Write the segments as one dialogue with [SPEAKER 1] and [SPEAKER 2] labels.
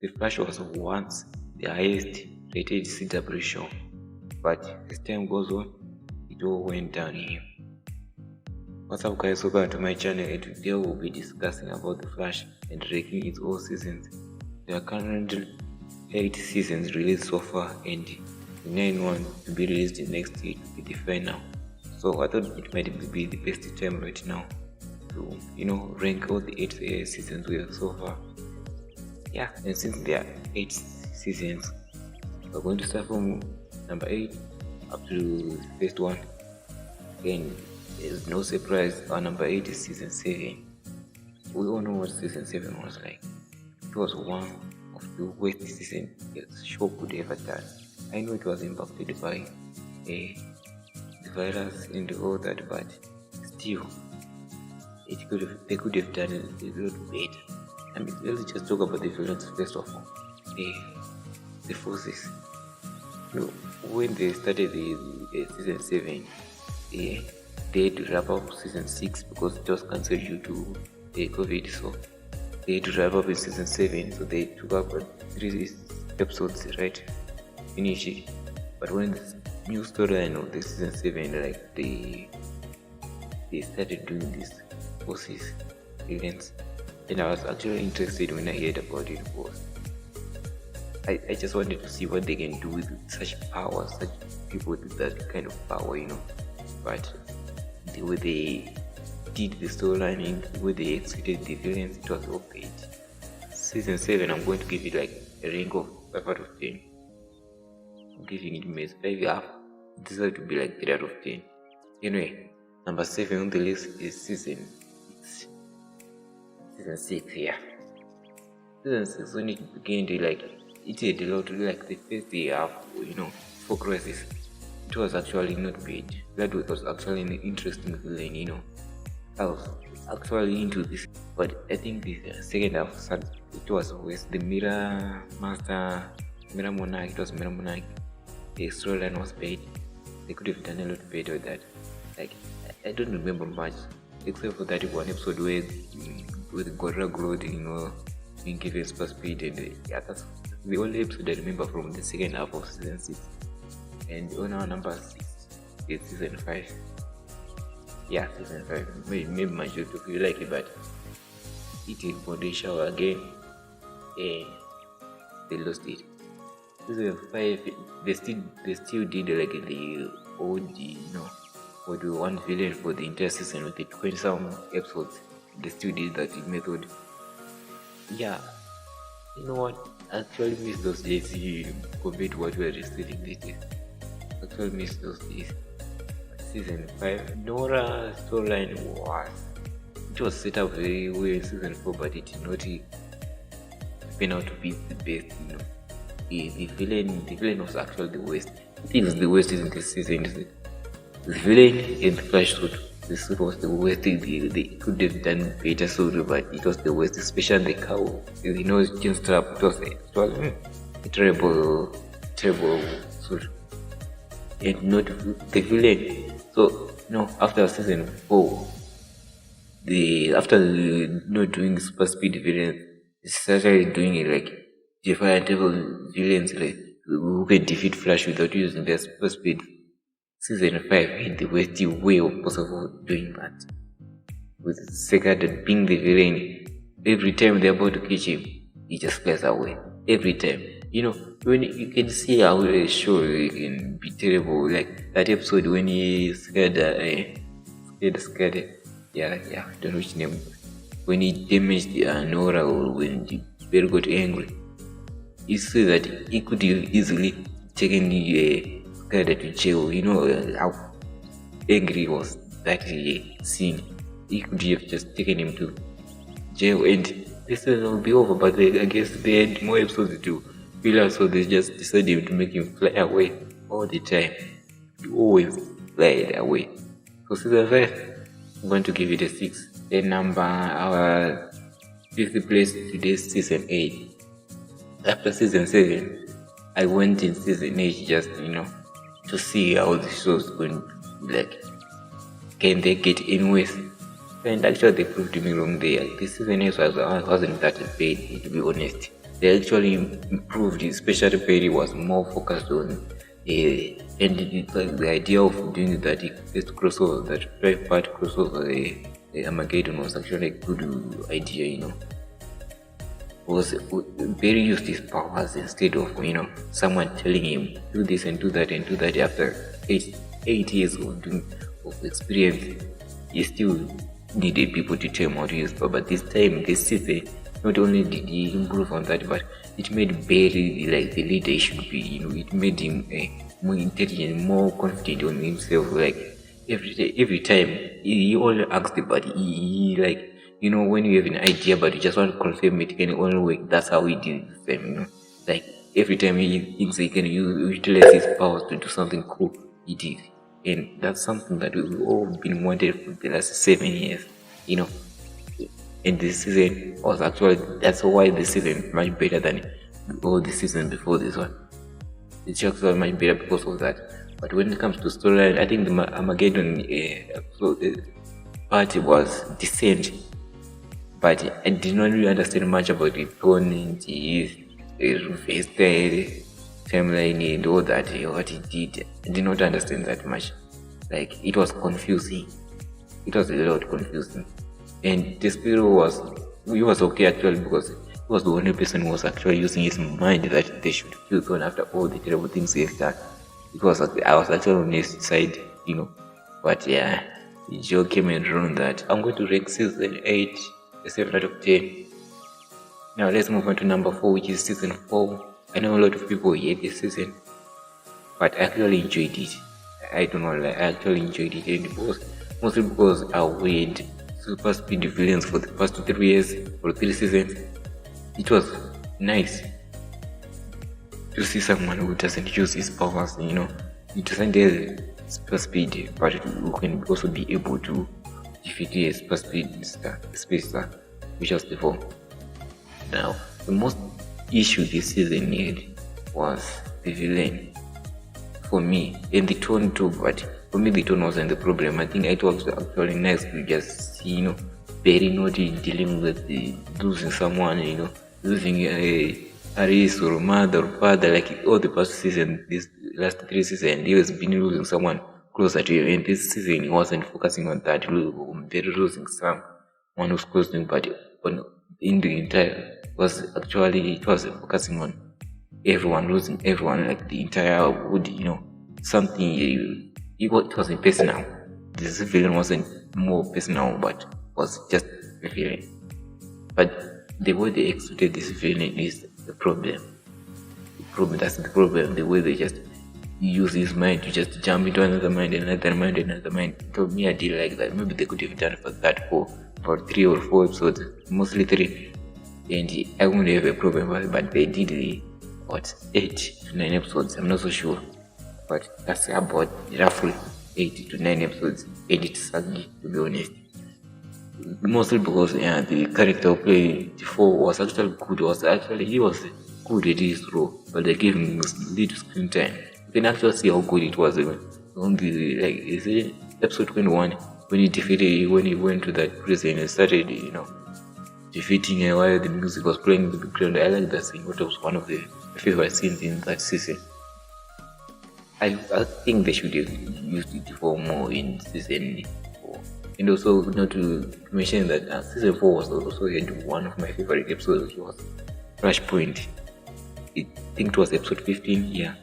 [SPEAKER 1] The Flash was once the highest rated CW show, but as time goes on, it all went downhill. What's up guys, welcome to my channel, and today we'll be discussing about The Flash and ranking its all seasons. There are currently 8 seasons released so far, and the 9th one to be released next year to be the final. So I thought it might be the best time right now to rank all the 8 seasons we have so far. Yeah, and since there are 8 seasons, we're going to start from number 8 up to the first one. Again, there's no surprise, our number 8 is season 7. We all know what season 7 was like. It was one of the worst seasons the show could ever done. I know it was impacted by the virus and all that, but still, they could have done it a lot better. I mean, let's just talk about the villains first of all. The forces. When they started the season 7, they had to wrap up season 6 because it was cancelled due to the COVID. So they had to wrap up in season 7. So they took up 3 episodes, right? Finish it. But when the new storyline of the season 7, like they started doing these forces events, and I was actually interested when I heard about it because I just wanted to see what they can do with such power, such people with that kind of power, But the way they did the storyline and the way they executed the villains, it was okay. Season 7, I'm going to give it like a rank of 5 out of 10. I'm giving it maybe 5.5. It deserves to be like 3 out of 10. Anyway, number 7 on the list is season 6, yeah. Season 6, when it began to it had a lot, like the first half, for Crisis, it was actually not bad. That was actually an interesting villain, I was actually into this, but I think the second half, it was always the Mirror Monarch, it was Mirror Monarch. The storyline was bad. They could have done a lot better with that. Like, I don't remember much, except for that one episode where with Gorilla Grodd, being given super speed, and that's the only episode I remember from the second half of season 6. And on our number 6 is season 5. Yeah, season 5. Maybe majority of you like it, but it is potential again, and they lost it. Season 5, they still did like the old, for the one villain for the entire season with the 20-some episodes. They still did that method. Yeah, you know what? I actually miss those days compared to what we are receiving these days. I actually miss those days. Season 5, Nora storyline was set up very well in season 4, but it did not turn out to be the best. The villain was actually the worst. I think it's the worst in this season. The villain in the Flash suit. The suit was the worst thing. They could have done better suit, but it was the worst, especially the cow. Chin strap. It was a terrible suit. And not the villain. So, after season 4, after not doing super speed villains, they started doing it like defiantable villains, like who can defeat Flash without using their super speed. Season 5 had the worst way of possible doing that. With Sekad being the villain, every time they're about to catch him, he just flies away. Every time. When you can see how a show can be terrible, like that episode when he scared, yeah, I don't know which name. When he damaged Nora, or when Barry got angry, he said that he could have easily taken Scared to jail. How angry he was that scene. He could have just taken him to jail and this will be over, but I guess they had more episodes to fill out, so they just decided to make him fly away all the time. He always fly away. So season 5, I'm going to give it a 6. Then our 5th place today is season 8. After season 7, I went in season 8 just to see how the show's going. Like, can they get in with? And actually, they proved me wrong there. This season 8 wasn't that bad, to be honest. they actually improved, especially Perry was more focused on and the idea of doing that first crossover, that 5-part crossover, the Armageddon was actually a good idea, was Perry used his powers instead of someone telling him do this and do that and do that. After 8 years of experience, he still needed people to tell him how to use power. But this time, this season, not only did he improve on that, but it made Barry like the leader he should be. It made him more intelligent, more confident on himself. Like every time he only asked, but he like when you have an idea but you just want to confirm it can only work. That's how he did the same. Like every time he thinks he can utilize his powers to do something cool, he did. And that's something that we've all been wanted for the last 7 years, and this season was actually, that's why this season is much better than all the season before this one. It's actually much better because of that. But when it comes to storyline, I think the Armageddon party was decent, but I did not really understand much about the opponent, his hairstyle, timeline and all that, what he did. I did not understand that much. Like, it was confusing. It was a lot confusing. And Despero was okay actually, because he was the only person who was actually using his mind that they should feel on after all the terrible things he has done. I was actually on his side, But yeah, Joe came and ruined that. I'm going to rank season 8 a 7 out of 10. Now let's move on to number 4, which is season 4. I know a lot of people hate this season, but I actually enjoyed it. I don't know, I actually enjoyed it, and mostly because I waited super speed villains for the past 3 years or 3 seasons. It was nice to see someone who doesn't use his powers, he doesn't have super speed, but who can also be able to defeat a super speed space star, which was before. Now, the most issue this season had was the villain for me, and the tone too, but for me the tone wasn't the problem. I think it was actually nice to just see, Barry not dealing with losing someone, losing a race or mother or father, like all the past season, this last 3 seasons, he has been losing someone closer to him, and this season he wasn't focusing on that, Barry losing someone who's close to him, but in the entire it was focusing on everyone, losing everyone, like the entire wood, something, it wasn't personal. This villain wasn't more personal, but was just a villain. But the way they executed this villain is the problem. That's the problem, the way they just use his mind to just jump into another mind. To me, I did like that. Maybe they could have done for that for 3 or 4 episodes, mostly 3, and I wouldn't have a problem with it, but they did 8 to 9 episodes, I'm not so sure, but that's about roughly 8 to 9 episodes, and it's ugly, to be honest. Mostly because the character who played before was actually good, he was good at his role, but they gave him little screen time. You can actually see how good it was on the, is it episode 21, when he went to that prison and started, defeating her while the music was playing in the background. I like that scene. It was one of the favorite scenes in that season. I think they should have used it for more in season 4. And also, not to mention that season 4 was also had one of my favorite episodes, which was Flashpoint. I think it was episode 15. Yeah,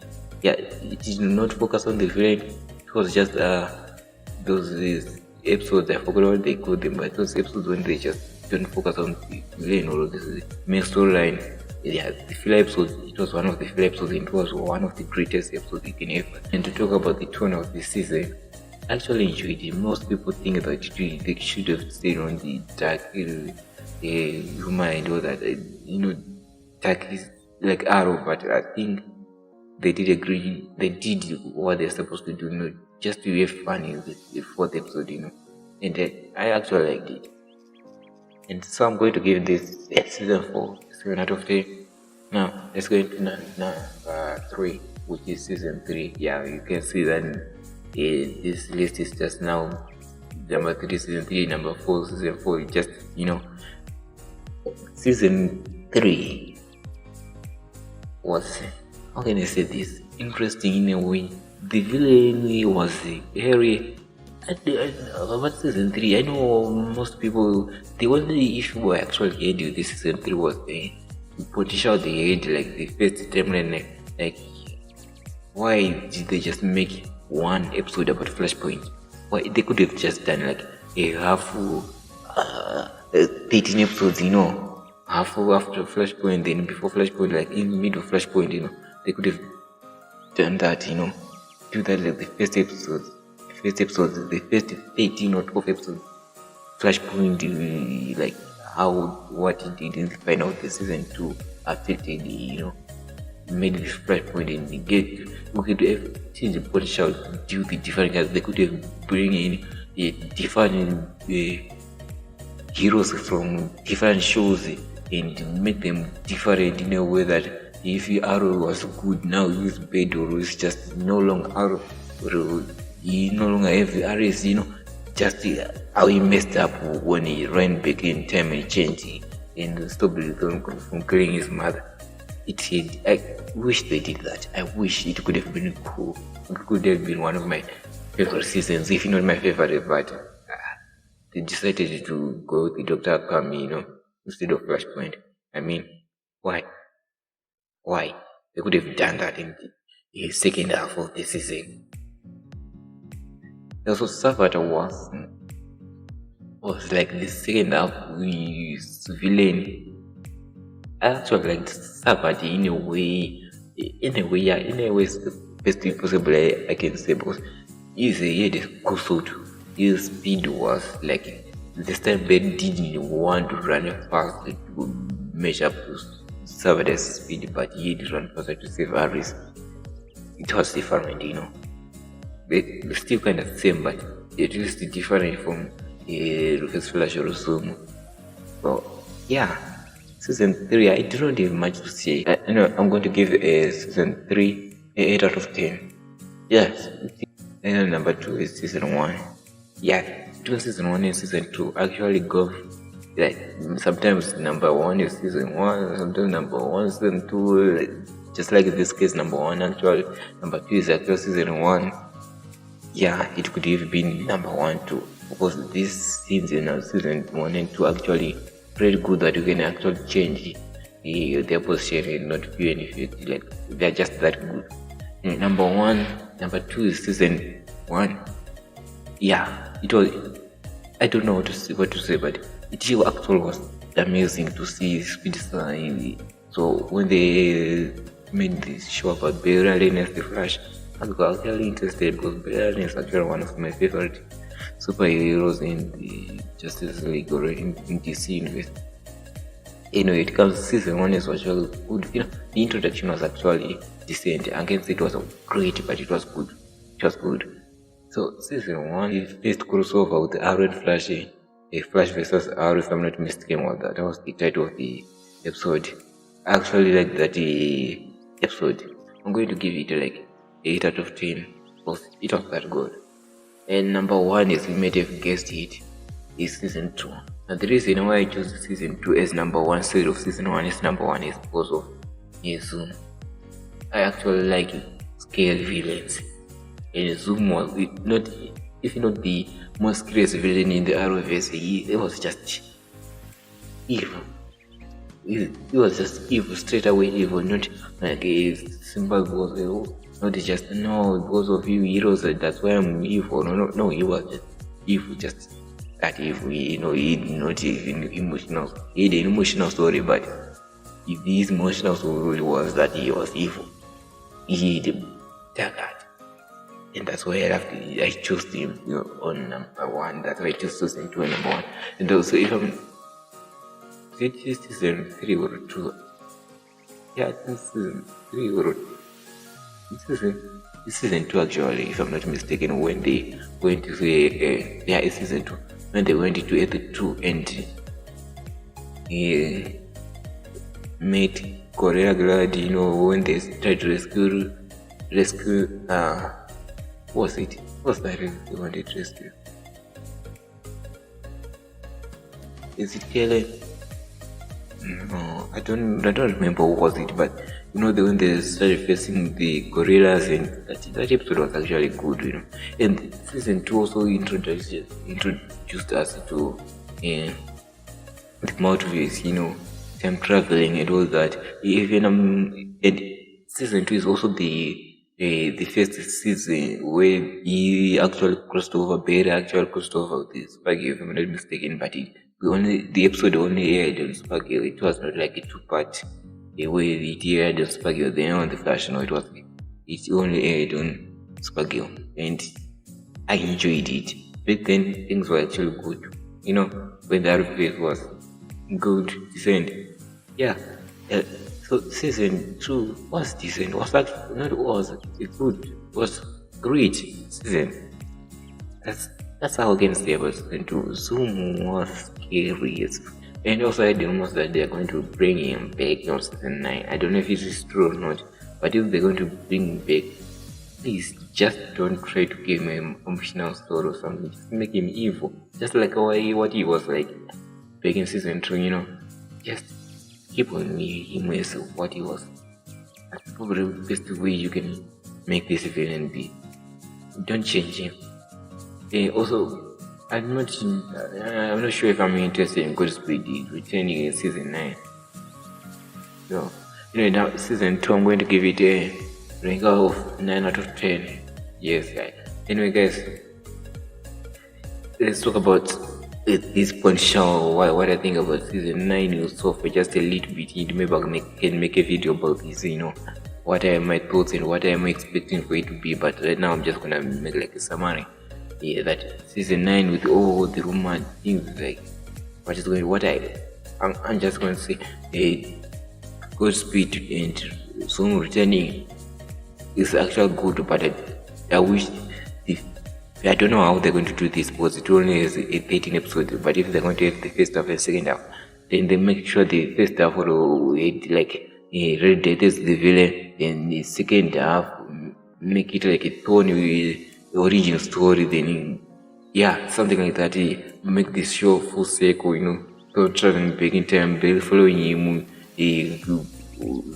[SPEAKER 1] it did not focus on the villain. It was just those episodes, I forgot what they called them, but those episodes when they just don't focus on the villain or the main storyline. Yeah, the filler episode, it was one of the filler episodes, and it was one of the greatest episodes you can ever. And to talk about the tone of the season, I actually enjoyed it. Most people think that they should have stayed on the dark humor and all that, dark is like Arrow, but I think they did what they're supposed to do, just to have fun in the 4th episode, and I actually liked it. And so I'm going to give this season 4 7 out of 10. Now let's go into number 3, which is season 3. Yeah, you can see that this list is just now number 3 season 3, number 4 season 4. Just season 3 was, how can I say this, interesting in a way. The villain was very. About season 3, I know most people, the only issue I actually had with this season 3 was the potential they had, like the first timeline, like why did they just make one episode about Flashpoint? Why they could have just done like a half 13 episodes, half after Flashpoint, then before Flashpoint, like in the middle of Flashpoint, they could have done that, do that like the first episode, the first 13 or 12 episodes, Flashpoint, like what it did in the final of the season 2 affected, made this Flashpoint and we could have changed the potential due to different guys. They could have bring in different heroes from different shows and make them different in a way that if Arrow was good, now he's bad, or he's just no longer Arrow, or he no longer have Ares, just how he messed up when he ran back in time and changed and stopped from killing his mother. I wish they did that. I wish it could have been cool. It could have been one of my favorite seasons, if not my favorite, but they decided to go with Dr. Akami, instead of Flashpoint. I mean, why? Why? They could have done that in the second half of the season. Also, Savata was like the second half with villain. I actually liked Savata in a way, yeah, in a way, it's the best way possible I can say, because he had a cool suit. His speed was like, this time Ben didn't want to run fast to measure up to Savata's speed, but he did run faster to save Ares. It was different, They're still kind of the same, but at least different from Rufus Flash or Zoom. So, yeah. Season 3, I don't have much to say. I'm going to give season 3 an 8 out of 10. Yes. And number 2 is season 1. Yeah, between season 1 and season 2 actually go, like, sometimes number 1 is season 1, sometimes number 1 is season 2, just like in this case, number 1 actually, number 2 is actually season 1. Yeah, it could have been number 1 too, because these scenes in season 1 and 2 actually pretty good that you can actually change their position and not feel any effect. Like, they're just that good. And number 2 is season 1. Yeah, it was. I don't know what to say, but it actually was amazing to see Speed Sign. So when they made this show about Barry Allen as the Flash, I was actually interested, because Barry Allen is actually one of my favorite superheroes in the Justice League or in DC universe. It comes season 1 is actually good. The introduction was actually decent. I can't say it was great, but it was good. So season 1 is first crossover with Arrow and Flash, a Flash versus Arrow, if I'm not mistaken. That was the title of the episode. I actually like that episode. I'm going to give it like 8 out of 10, because it was that good. And number 1 is, you might have guessed it, is season 2. And the reason why I chose season 2 as number 1 instead of season 1 is number 1 is because of Zoom. I actually like scale villains. And Zoom was not, if not the most crazy villain in the Arrowverse, he was just evil. He was just evil, straight away evil, not like a simple because not just because of you heroes, that's why I'm evil. No, he was just evil, just that evil. He not even emotional. He had an emotional story, but his emotional story was that he was evil. He did that. And that's why I chose him on number 1. That's why I chose season 2 and number 1. And also, if I'm season 3 or 2, yeah, season 3 or season 2 actually, if I'm not mistaken, when they went to it's season 2, when they went to Earth 2 and made Korea glad, when they tried to rescue what's that they wanted to rescue? Is it Kellen? No, I don't remember what was it, but when they started facing the gorillas, and that episode was actually good. And season 2 also introduced us to the multiverse, time traveling and all that. Even and season 2 is also the first season where he actually crossed over, Barry actually crossed over with Supergirl, if I'm not mistaken, but the episode only aired on Supergirl. It was not like a two-part way it aired on Supergirl, then on the Flash. No, it only aired on Supergirl, and I enjoyed it. But then things were actually good, when the RPS was good, decent. Yeah. So season 2 was decent. It was great season. That's how I can say about season 2. Zoom was scary. And also I had the rumors that they're going to bring him back on season 9. I don't know if this is true or not, but if they're going to bring him back, please just don't try to give him an emotional story or something. Just make him evil. Just like what he was like back in season 2, Just keep on him as what he was. That's probably the best way you can make this villain be. Don't change him. Also, I'm not sure if I'm interested in Goodspeed returning in season 9. So, now season 2, I'm going to give it a rank of 9 out of 10. Yes, guys. Anyway, guys, let's talk about at this point what I think about season 9 so for just a little bit. Maybe I can make a video about this, what are my thoughts and what am I expecting for it to be. But right now I'm just gonna make like a summary. Yeah, that season 9 with all the rumored things, like I'm just going to say Goodspeed and Zoom returning is actually good, but I wish I don't know how they're going to do this, because it only has a 13 episode. But if they're going to have the first half and second half, then they make sure the first half will like Red Death is the villain, and the second half make it like a Tony origin story. Then something like that. Make this show full circle. So traveling back in time, Bill following him,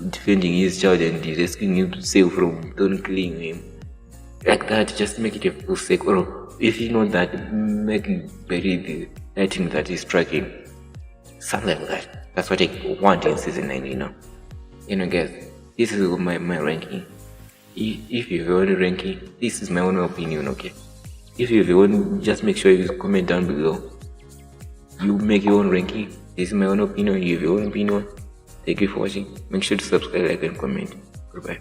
[SPEAKER 1] defending his child and rescuing him to save from Tony killing him. Like that, just make it a full circle. Or if that, make it bury the lightning that is striking. Something like that. That's what I want in season 9, guys, this is my ranking. If you have your own ranking, this is my own opinion, okay? If you have your own, just make sure you comment down below. You make your own ranking. This is my own opinion. You have your own opinion. Thank you for watching. Make sure to subscribe, like, and comment. Goodbye.